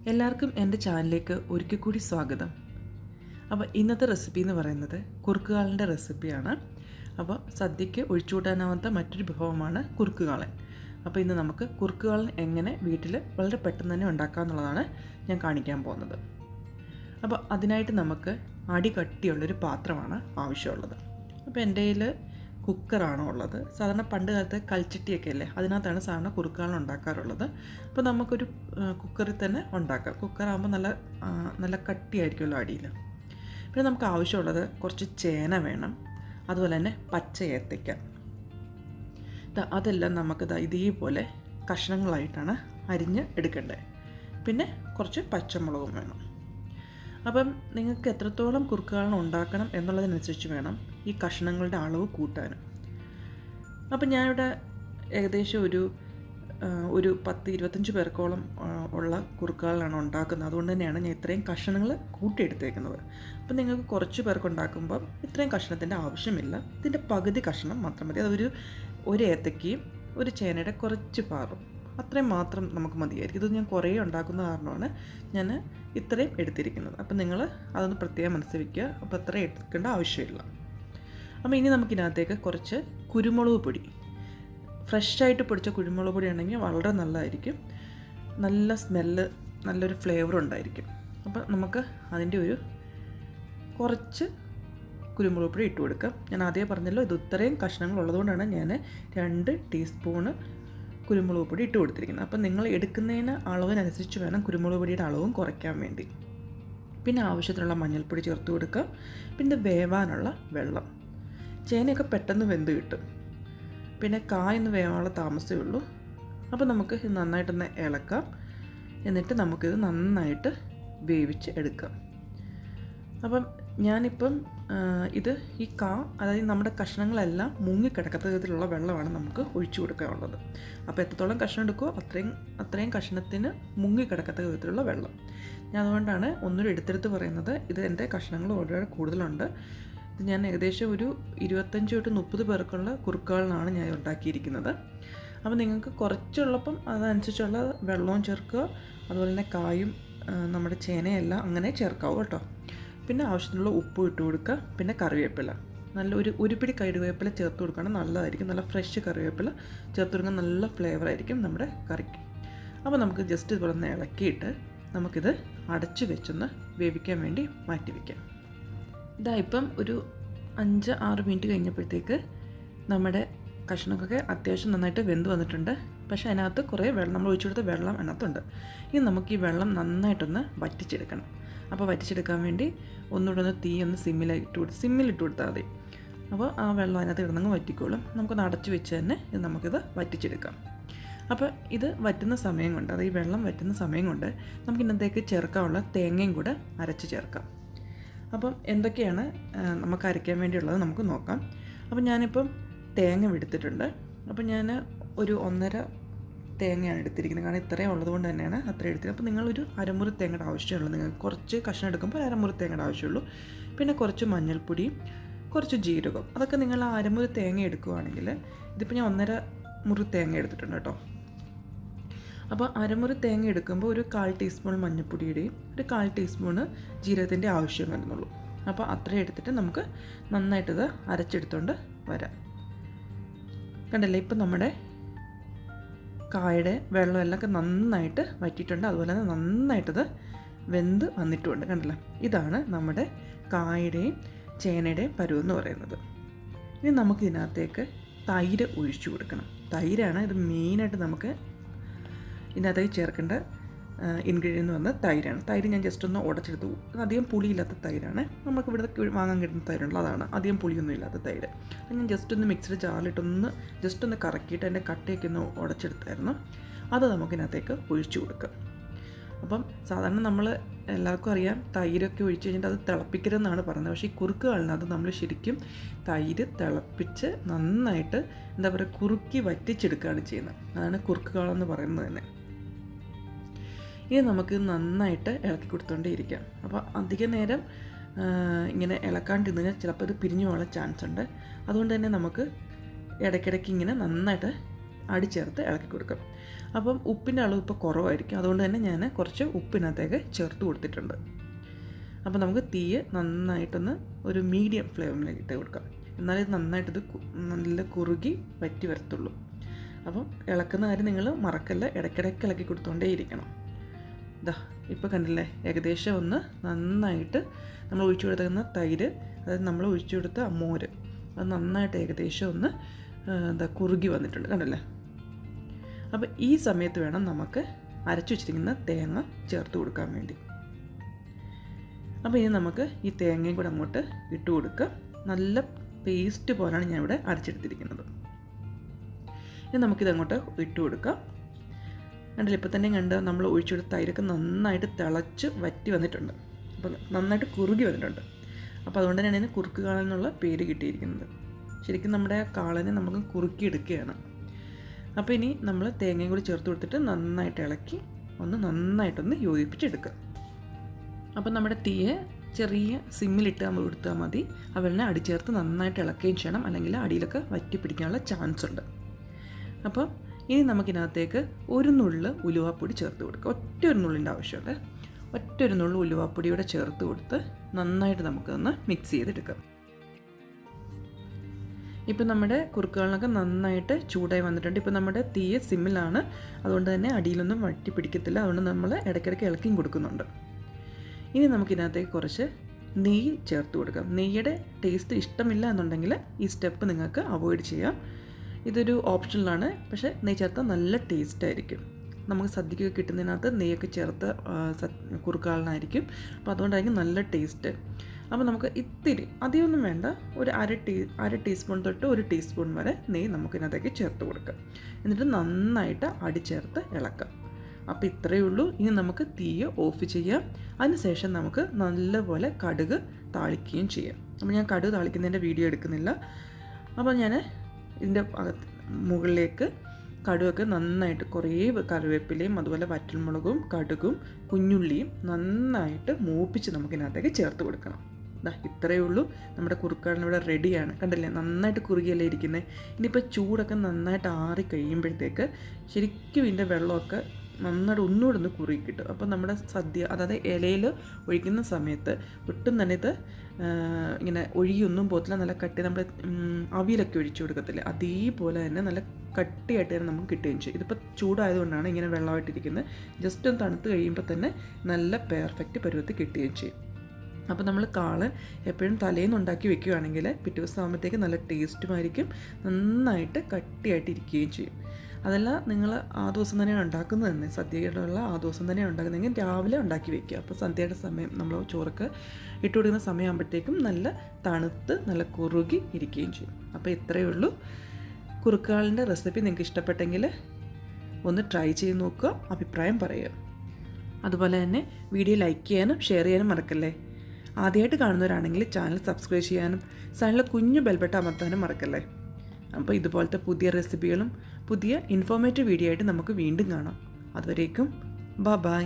എല്ലാവർക്കും എൻ്റെ ചാനലിലേക്ക് ഒരിക്കൽ കൂടി സ്വാഗതം. അപ്പോൾ ഇന്നത്തെ റെസിപ്പി എന്ന് പറയുന്നത് കുറുക്കുകാളൻ്റെ റെസിപ്പിയാണ്. അപ്പോൾ സദ്യയ്ക്ക് ഒഴിച്ചുകൂട്ടാനാവാത്ത മറ്റൊരു വിഭവമാണ് കുറുക്കുകാളൻ. അപ്പോൾ ഇന്ന് നമുക്ക് കുറുക്കുകാളൻ എങ്ങനെ വീട്ടിൽ വളരെ പെട്ടെന്ന് തന്നെ ഉണ്ടാക്കാമെന്നുള്ളതാണ് ഞാൻ കാണിക്കാൻ പോകുന്നത്. അപ്പോൾ അതിനായിട്ട് നമുക്ക് അടി കട്ടിയുള്ളൊരു പാത്രമാണ് ആവശ്യമുള്ളത്. അപ്പോൾ എൻ്റെ കയ്യിൽ കുക്കറാണോ ഉള്ളത്. സാധാരണ പണ്ട് കാലത്ത് കൽച്ചട്ടിയൊക്കെ അല്ലേ, അതിനകത്താണ് സാധാരണ കുറുക്കുകാളൻ ഉണ്ടാക്കാറുള്ളത്. അപ്പോൾ നമുക്കൊരു കുക്കറിൽ തന്നെ ഉണ്ടാക്കാം. കുക്കറാകുമ്പോൾ നല്ല കട്ടിയായിരിക്കുമല്ലോ അടിയിൽ. പിന്നെ നമുക്ക് ആവശ്യമുള്ളത് കുറച്ച് ചേന വേണം, അതുപോലെ തന്നെ പച്ച ഏത്തയ്ക്ക. അതെല്ലാം നമുക്ക് ഇതേപോലെ കഷ്ണങ്ങളായിട്ടാണ് അരിഞ്ഞ് എടുക്കേണ്ടത്. പിന്നെ കുറച്ച് പച്ചമുളകും വേണം. അപ്പം നിങ്ങൾക്ക് എത്രത്തോളം കുറുക്കുകാളൻ ഉണ്ടാക്കണം എന്നുള്ളതിനനുസരിച്ച് വേണം ഈ കഷ്ണങ്ങളുടെ അളവ് കൂട്ടാനും. അപ്പം ഞാനിവിടെ ഏകദേശം ഒരു 10-25 പേർക്കോളം ഉള്ള കുറുക്കുകാളനാണ് ഉണ്ടാക്കുന്നത്. അതുകൊണ്ട് തന്നെയാണ് ഞാൻ ഇത്രയും കഷ്ണങ്ങൾ കൂട്ടിയെടുത്തേക്കുന്നത്. അപ്പം നിങ്ങൾക്ക് കുറച്ച് പേർക്ക് ഉണ്ടാക്കുമ്പം ഇത്രയും കഷ്ണത്തിൻ്റെ ആവശ്യമില്ല. ഇതിൻ്റെ പകുതി കഷ്ണം മാത്രം മതി. അതൊരു ഏത്തയ്ക്കയും ഒരു ചേനയുടെ കുറച്ച് പാറും, അത്രയും മാത്രം നമുക്ക് മതിയായിരിക്കും. ഇത് ഞാൻ കുറേ ഉണ്ടാക്കുന്ന കാരണമാണ് ഞാൻ ഇത്രയും എടുത്തിരിക്കുന്നത്. അപ്പം നിങ്ങൾ അതൊന്ന് പ്രത്യേകം മനസ്സിൽ വയ്ക്കുക. അപ്പോൾ അത്രയും എടുക്കേണ്ട ആവശ്യമില്ല. അപ്പോൾ ഇനി നമുക്കിതിനകത്തേക്ക് കുറച്ച് കുരുമുളക് പൊടി, ഫ്രഷായിട്ട് പൊടിച്ച കുരുമുളക് പൊടി ആണെങ്കിൽ വളരെ നല്ലതായിരിക്കും. നല്ല സ്മെല്ല്, നല്ലൊരു ഫ്ലേവർ ഉണ്ടായിരിക്കും. അപ്പോൾ നമുക്ക് അതിൻ്റെ കുറച്ച് കുരുമുളക് പൊടി ഇട്ട് കൊടുക്കാം. ഞാൻ ആദ്യം പറഞ്ഞല്ലോ, ഇത് ഇത്രയും കഷ്ണങ്ങൾ ഉള്ളതുകൊണ്ടാണ് ഞാൻ 2 ടീസ്പൂണ് കുരുമുളക് പൊടി ഇട്ട് കൊടുത്തിരിക്കുന്നത്. അപ്പം നിങ്ങൾ എടുക്കുന്നതിന് അളവിനനുസരിച്ച് വേണം കുരുമുളക് പൊടിയുടെ അളവും കുറയ്ക്കാൻ വേണ്ടി. പിന്നെ ആവശ്യത്തിനുള്ള മഞ്ഞൾപ്പൊടി ചേർത്ത് കൊടുക്കുക. പിന്നെ വേവാനുള്ള വെള്ളം. ചേനയൊക്കെ പെട്ടെന്ന് വെന്ത് കിട്ടും. പിന്നെ കായൊന്ന് വേവാനുള്ള താമസമേ ഉള്ളൂ. അപ്പോൾ നമുക്ക് ഇത് നന്നായിട്ടൊന്ന് ഇളക്കാം. എന്നിട്ട് നമുക്കിത് നന്നായിട്ട് വേവിച്ച് എടുക്കാം. അപ്പം ഞാനിപ്പം അതായത് നമ്മുടെ കഷ്ണങ്ങളെല്ലാം മുങ്ങിക്കിടക്കത്ത വിധത്തിലുള്ള വെള്ളമാണ് നമുക്ക് ഒഴിച്ചു കൊടുക്കാനുള്ളത്. അപ്പോൾ എത്രത്തോളം കഷ്ണം എടുക്കുമോ അത്രയും കഷ്ണത്തിന് മുങ്ങിക്കിടക്കത്ത വിധത്തിലുള്ള വെള്ളം. ഞാൻ അതുകൊണ്ടാണ് ഒന്നുകൂടി എടുത്തെടുത്ത് പറയുന്നത്. ഇത് എൻ്റെ കഷ്ണങ്ങൾ വളരെ കൂടുതലുണ്ട്. ഇത് ഞാൻ ഏകദേശം ഒരു 25-30 പേർക്കുള്ള കുറുക്കുകാളനാണ് ഞാൻ ഉണ്ടാക്കിയിരിക്കുന്നത്. അപ്പോൾ നിങ്ങൾക്ക് കുറച്ചുള്ളപ്പം അതനുസരിച്ചുള്ള വെള്ളവും ചേർക്കുക. അതുപോലെ തന്നെ കായും നമ്മുടെ ചേനയെല്ലാം അങ്ങനെ ചേർക്കാവും കേട്ടോ. പിന്നെ ആവശ്യത്തിനുള്ള ഉപ്പും ഇട്ട് കൊടുക്കുക. പിന്നെ കറിവേപ്പില, നല്ല ഒരു പിടി കറിവേപ്പില ചേർത്ത് കൊടുക്കുകയാണെങ്കിൽ നല്ലതായിരിക്കും. നല്ല ഫ്രഷ് കറിവേപ്പില ചേർത്ത് കൊടുക്കാൻ നല്ല ഫ്ലേവറായിരിക്കും നമ്മുടെ കറിക്ക്. അപ്പോൾ നമുക്ക് ജസ്റ്റ് ഇതുപോലെ ഒന്ന് ഇളക്കിയിട്ട് നമുക്കിത് അടച്ച് വെച്ചൊന്ന് വേവിക്കാൻ വേണ്ടി മാറ്റി വയ്ക്കാം. ഇപ്പം ഒരു 5-6 മിനിറ്റ് കഴിഞ്ഞപ്പോഴത്തേക്ക് നമ്മുടെ കഷ്ണമൊക്കെ അത്യാവശ്യം നന്നായിട്ട് വെന്ത് വന്നിട്ടുണ്ട്. പക്ഷേ അതിനകത്ത് കുറേ വെള്ളം, നമ്മൾ ഒഴിച്ചു കൊടുത്ത വെള്ളം അതിനകത്തുണ്ട്. ഇനി നമുക്ക് ഈ വെള്ളം നന്നായിട്ടൊന്ന് വറ്റിച്ചെടുക്കണം. അപ്പോൾ വറ്റിച്ചെടുക്കാൻ വേണ്ടി ഒന്നുകൂടെ ഒന്ന് തീ സിമ്മിലിട്ട് കൊടുത്താൽ മതി. അപ്പോൾ ആ വെള്ളം അതിനകത്ത് കിടന്നങ്ങ് വറ്റിക്കോളും. നമുക്കൊന്ന് അടച്ചു വെച്ച് തന്നെ നമുക്കിത് വറ്റിച്ചെടുക്കാം. അപ്പോൾ ഇത് വറ്റുന്ന സമയം കൊണ്ട്, ഈ വെള്ളം വറ്റുന്ന സമയം കൊണ്ട് നമുക്ക് ഇന്നത്തേക്ക് ചേർക്കാനുള്ള തേങ്ങയും കൂടെ അരച്ച് ചേർക്കാം. അപ്പം എന്തൊക്കെയാണ് നമുക്ക് അരയ്ക്കാൻ വേണ്ടിയുള്ളത് നമുക്ക് നോക്കാം. അപ്പം ഞാനിപ്പം തേങ്ങ എടുത്തിട്ടുണ്ട്. അപ്പം ഞാൻ ഒരു 1.5 തേങ്ങയാണ് എടുത്തിരിക്കുന്നത്. കാരണം ഇത്രയും ഉള്ളതുകൊണ്ട് തന്നെയാണ് അത്രയും എടുത്തത്. അപ്പോൾ നിങ്ങളൊരു അരമുറി തേങ്ങയുടെ ആവശ്യമുള്ളൂ. നിങ്ങൾക്ക് കുറച്ച് കഷ്ണം എടുക്കുമ്പോൾ അരമുറി തേങ്ങയുടെ ആവശ്യമുള്ളൂ. പിന്നെ കുറച്ച് മഞ്ഞൾപ്പൊടിയും കുറച്ച് ജീരകം, അതൊക്കെ നിങ്ങൾ അരമുറി തേങ്ങ എടുക്കുകയാണെങ്കിൽ, ഇതിപ്പോൾ ഞാൻ 1.5 മുറി തേങ്ങ എടുത്തിട്ടുണ്ട് കേട്ടോ. അപ്പോൾ അരമുറി തേങ്ങ എടുക്കുമ്പോൾ ഒരു 1/4 ടീസ്പൂൺ മഞ്ഞൾപ്പൊടിയുടെയും ഒരു 1/4 ടീസ്പൂണ് ജീരകത്തിൻ്റെ ആവശ്യം വരുന്നുള്ളൂ. അപ്പോൾ അത്രയും എടുത്തിട്ട് നമുക്ക് നന്നായിട്ടിത് അരച്ചെടുത്തുകൊണ്ട് വരാം. കണ്ടല്ലേ, ഇപ്പം നമ്മുടെ കായുടെ വെള്ളമെല്ലാം നന്നായിട്ട് വറ്റിയിട്ടുണ്ട്. അതുപോലെ തന്നെ നന്നായിട്ടത് വെന്ത് വന്നിട്ടുമുണ്ട്. കണ്ടല്ലോ, ഇതാണ് നമ്മുടെ കായുടെയും ചേനയുടെയും പരുവെന്ന് പറയുന്നത്. ഇനി നമുക്ക് ഇതിനകത്തേക്ക് തൈര് ഒഴിച്ചു കൊടുക്കണം. തൈരാണ് ഇത് മെയിനായിട്ട് നമുക്ക് ഇതിനകത്തേക്ക് ചേർക്കേണ്ട ഇൻഗ്രീഡിയൻറ്റ് വന്ന് തൈരാണ്. തൈര് ഞാൻ ജസ്റ്റ് ഒന്ന് ഉടച്ചെടുത്തു. അധികം പുളിയില്ലാത്ത തൈരാണ്. നമുക്ക് ഇവിടെ വാങ്ങാൻ കിട്ടുന്ന തൈരുണ്ടല്ലോ, അതാണ്. അധികം പുളിയൊന്നും ഇല്ലാത്ത തൈര്. അത് ഞാൻ ജസ്റ്റ് ഒന്ന് മിക്സിയുടെ ജാറിലിട്ടൊന്ന് ജസ്റ്റ് ഒന്ന് കറക്കിയിട്ട് അതിൻ്റെ കട്ടയൊക്കെ ഒന്ന് ഉടച്ചെടുത്തായിരുന്നു. അത് നമുക്കിതിനകത്തേക്ക് ഒഴിച്ചു കൊടുക്കാം. അപ്പം സാധാരണ നമ്മൾ എല്ലാവർക്കും അറിയാം, തൈരൊക്കെ ഒഴിച്ച് കഴിഞ്ഞിട്ട് അത് തിളപ്പിക്കരുതെന്നാണ് പറയുന്നത്. പക്ഷേ ഈ കുറുക്കുകാളനകത്ത് നമ്മൾ ശരിക്കും തൈര് തിളപ്പിച്ച് നന്നായിട്ട് കുറുക്കി വറ്റിച്ചെടുക്കുകയാണ് ചെയ്യുന്നത്. അതാണ് കുറുക്കുകാളെന്ന് പറയുന്നത് തന്നെ. ഇനി നമുക്ക് നന്നായിട്ട് ഇളക്കി കൊടുത്തുകൊണ്ടേ ഇരിക്കാം. അപ്പോൾ അധിക നേരം ഇങ്ങനെ ഇളക്കാണ്ടിരുന്നാൽ ചിലപ്പോൾ ഇത് പിരിഞ്ഞു പോകാനുള്ള ചാൻസ് ഉണ്ട്. അതുകൊണ്ട് തന്നെ നമുക്ക് ഇടയ്ക്കിടയ്ക്ക് ഇങ്ങനെ നന്നായിട്ട് അടി ചേർത്ത് ഇളക്കി കൊടുക്കാം. അപ്പം ഉപ്പിൻ്റെ അളവ് ഇപ്പോൾ കുറവായിരിക്കും, അതുകൊണ്ട് തന്നെ ഞാൻ കുറച്ച് ഉപ്പിനകത്തേക്ക് ചേർത്ത് കൊടുത്തിട്ടുണ്ട്. അപ്പോൾ നമുക്ക് തീ നന്നായിട്ടൊന്ന് ഒരു മീഡിയം ഫ്ലെയിമിലേക്ക് ഇട്ട് കൊടുക്കാം. എന്നാലേ ഇത് നന്നായിട്ടിത് നല്ല കുറുകി വറ്റി വരത്തുള്ളൂ. അപ്പം ഇളക്കുന്ന കാര്യം നിങ്ങൾ മറക്കല്ല, ഇടയ്ക്കിടയ്ക്ക് ഇളക്കി കൊടുത്തുകൊണ്ടേ ഇരിക്കണം. ഇതാ ഇപ്പോൾ കണ്ടില്ലേ, ഏകദേശം ഒന്ന് നന്നായിട്ട് നമ്മൾ ഒഴിച്ചു കൊടുക്കുന്ന തൈര്, അതായത് നമ്മൾ ഒഴിച്ചു കൊടുത്ത മോര്, അത് നന്നായിട്ട് ഏകദേശം ഒന്ന് കുറുകി വന്നിട്ടുണ്ട്, കണ്ടല്ലേ. അപ്പോൾ ഈ സമയത്ത് വേണം നമുക്ക് അരച്ചു വെച്ചിരിക്കുന്ന തേങ്ങ ചേർത്ത് കൊടുക്കാൻ വേണ്ടി. അപ്പോൾ ഇനി നമുക്ക് ഈ തേങ്ങയും കൂടെ അങ്ങോട്ട് ഇട്ട് കൊടുക്കുക. നല്ല പേസ്റ്റ് പോലാണ് ഞാൻ ഇവിടെ അരച്ചെടുത്തിരിക്കുന്നത്. ഇനി നമുക്കിതങ്ങോട്ട് ഇട്ട് കൊടുക്കാം. കണ്ടില്ല, ഇപ്പോൾ തന്നെ കണ്ട് നമ്മൾ ഒഴിച്ചു കൊടുത്ത തൈരൊക്കെ നന്നായിട്ട് തിളച്ച് വറ്റി വന്നിട്ടുണ്ട്. അപ്പോൾ നന്നായിട്ട് കുറുകി വന്നിട്ടുണ്ട്. അപ്പോൾ അതുകൊണ്ട് തന്നെയാണ് ഇതിന് കുറുക്ക് കാളൻ എന്നുള്ള പേര് കിട്ടിയിരിക്കുന്നത്. ശരിക്കും നമ്മുടെ കാളനെ നമുക്ക് കുറുക്കിയെടുക്കുകയാണ്. അപ്പോൾ ഇനി നമ്മൾ തേങ്ങയും കൂടി ചേർത്ത് കൊടുത്തിട്ട് നന്നായിട്ട് ഇളക്കി നന്നായിട്ടൊന്ന് യോജിപ്പിച്ചെടുക്കുക. അപ്പോൾ നമ്മുടെ തീയെ ചെറിയ സിമ്മിലിട്ട് നമ്മൾ കൊടുത്താൽ മതി. അവലിനെ അടി ചേർത്ത് നന്നായിട്ട് ഇളക്കുകയും ചെയ്യണം, അല്ലെങ്കിൽ അടിയിലൊക്കെ വറ്റി പിടിക്കാനുള്ള ചാൻസ് ഉണ്ട്. അപ്പോൾ ഇനി നമുക്കിനകത്തേക്ക് ഒരു നുള്ള് ഉലുവാപ്പൊടി ചേർത്ത് കൊടുക്കുക. ഒറ്റ ഒരു നുള്ളിൻ്റെ ആവശ്യമുണ്ട്. ഒറ്റ ഒരു നുള്ളു ഉലുവാപ്പൊടിയോടെ ചേർത്ത് കൊടുത്ത് നന്നായിട്ട് നമുക്കൊന്ന് മിക്സ് ചെയ്തെടുക്കാം. ഇപ്പോൾ നമ്മുടെ കുറുക്കുകളൊക്കെ നന്നായിട്ട് ചൂടായി വന്നിട്ടുണ്ട്. ഇപ്പോൾ നമ്മുടെ തീ സിമ്മിലാണ്, അതുകൊണ്ട് തന്നെ അടിയിലൊന്നും വറ്റി പിടിക്കത്തില്ല. അതുകൊണ്ട് നമ്മൾ ഇടയ്ക്കിടയ്ക്ക് ഇളക്കിയും കൊടുക്കുന്നുണ്ട്. ഇനി നമുക്കിനകത്തേക്ക് കുറച്ച് നെയ്യ് ചേർത്ത് കൊടുക്കാം. നെയ്യുടെ ടേസ്റ്റ് ഇഷ്ടമില്ല എന്നുണ്ടെങ്കിൽ ഈ സ്റ്റെപ്പ് നിങ്ങൾക്ക് അവോയ്ഡ് ചെയ്യാം. ഇതൊരു ഓപ്ഷനിലാണ്, പക്ഷേ നെയ്യ് ചേർത്താൽ നല്ല ടേസ്റ്റ് ആയിരിക്കും. നമുക്ക് സദ്യക്കൊക്കെ കിട്ടുന്നതിനകത്ത് നെയ്യൊക്കെ ചേർത്ത് കുറുക്കാളനായിരിക്കും. അപ്പോൾ അതുകൊണ്ടായിരിക്കും നല്ല ടേസ്റ്റ്. അപ്പോൾ നമുക്ക് ഇത്തിരി അധികമൊന്നും വേണ്ട, ഒരു അര ടീസ്പൂൺ തൊട്ട് 1 ടീസ്പൂൺ വരെ നെയ്യ് നമുക്കിനകത്തേക്ക് ചേർത്ത് കൊടുക്കാം. എന്നിട്ട് നന്നായിട്ട് അടി ചേർത്ത് ഇളക്കാം. അപ്പോൾ ഇത്രയേ ഉള്ളൂ. ഇനി നമുക്ക് തീ ഓഫ് ചെയ്യാം. അതിനുശേഷം നമുക്ക് നല്ലപോലെ കടുക് താളിക്കുകയും ചെയ്യാം. അപ്പോൾ ഞാൻ കടുക് താളിക്കുന്നതിൻ്റെ വീഡിയോ എടുക്കുന്നില്ല. അപ്പോൾ ഞാൻ ഇതിൻ്റെ മുകളിലേക്ക് കടുകൊക്കെ നന്നായിട്ട് കുറേ കറിവേപ്പിലയും അതുപോലെ വറ്റൽമുളകും കടുകും കുഞ്ഞുള്ളിയും നന്നായിട്ട് മൂപ്പിച്ച് നമുക്കിനകത്തേക്ക് ചേർത്ത് കൊടുക്കണം. ഇത്രയേ ഉള്ളൂ. നമ്മുടെ കുറുക്കാളൻ ഇവിടെ റെഡിയാണ്. കണ്ടില്ലേ, നന്നായിട്ട് കുറുകിയല്ലേ ഇരിക്കുന്നത്. ഇനിയിപ്പോൾ ചൂടൊക്കെ നന്നായിട്ട് ആറി കഴിയുമ്പോഴത്തേക്ക് ശരിക്കും ഇതിൻ്റെ വെള്ളമൊക്കെ നന്നായിട്ട് ഒന്നുകൂടെ ഒന്ന് കുറുകി കിട്ടും. അപ്പോൾ നമ്മുടെ സദ്യ, അതായത് ഇലയിൽ ഒഴിക്കുന്ന സമയത്ത് ഒട്ടും തന്നെ ഇത് ഇങ്ങനെ ഒഴിയൊന്നും പോകത്തില്ല. നല്ല കട്ടി, നമ്മുടെ അവിയലൊക്കെ ഒഴിച്ചു കൊടുക്കത്തില്ലേ, അതേപോലെ തന്നെ നല്ല കട്ടിയായിട്ട് തന്നെ നമുക്ക് കിട്ടുകയും ചെയ്യും. ഇതിപ്പോൾ ചൂടായതുകൊണ്ടാണ് ഇങ്ങനെ വെള്ളമായിട്ടിരിക്കുന്നത്. ജസ്റ്റ് ഒന്ന് തണുത്ത് കഴിയുമ്പോൾ തന്നെ നല്ല പെർഫെക്റ്റ് പരുവത്തിൽ കിട്ടുകയും ചെയ്യും. അപ്പോൾ നമ്മൾ കാളൻ എപ്പോഴും തലേന്ന് ഉണ്ടാക്കി വെക്കുകയാണെങ്കിൽ പിറ്റേ ദിവസം ആകുമ്പോഴത്തേക്ക് നല്ല ടേസ്റ്റുമായിരിക്കും, നന്നായിട്ട് കട്ടിയായിട്ട് ഇരിക്കുകയും ചെയ്യും. അതല്ല നിങ്ങൾ ആ ദിവസം തന്നെയാണ് ഉണ്ടാക്കുന്നത് തന്നെ, സദ്യയിലുള്ള ആ ദിവസം തന്നെയാണ് ഉണ്ടാക്കുന്നതെങ്കിൽ രാവിലെ ഉണ്ടാക്കി വെക്കുക. അപ്പോൾ സദ്യയുടെ സമയം നമ്മൾ ചോറൊക്കെ ഇട്ട് കൊടുക്കുന്ന സമയമാകുമ്പോഴത്തേക്കും നല്ല തണുത്ത് നല്ല കുറുകി ഇരിക്കുകയും ചെയ്യും. അപ്പോൾ ഇത്രയേ ഉള്ളൂ. കുറുക്കാളിൻ്റെ റെസിപ്പി നിങ്ങൾക്ക് ഇഷ്ടപ്പെട്ടെങ്കിൽ ഒന്ന് ട്രൈ ചെയ്ത് നോക്കുക, അഭിപ്രായം പറയുക. അതുപോലെ തന്നെ വീഡിയോ ലൈക്ക് ചെയ്യാനും ഷെയർ ചെയ്യാനും മറക്കല്ലേ. ആദ്യമായിട്ട് കാണുന്നവരാണെങ്കിൽ ചാനൽ സബ്സ്ക്രൈബ് ചെയ്യാനും ചാനലിൽ കുഞ്ഞു ബെൽബട്ടൺ അമർത്താനും മറക്കല്ലേ. അപ്പോൾ ഇതുപോലത്തെ പുതിയ റെസിപ്പികളും പുതിയ ഇൻഫോർമേറ്റീവ് വീഡിയോ ആയിട്ട് നമുക്ക് വീണ്ടും കാണാം. അതുവരേക്കും ബൈ.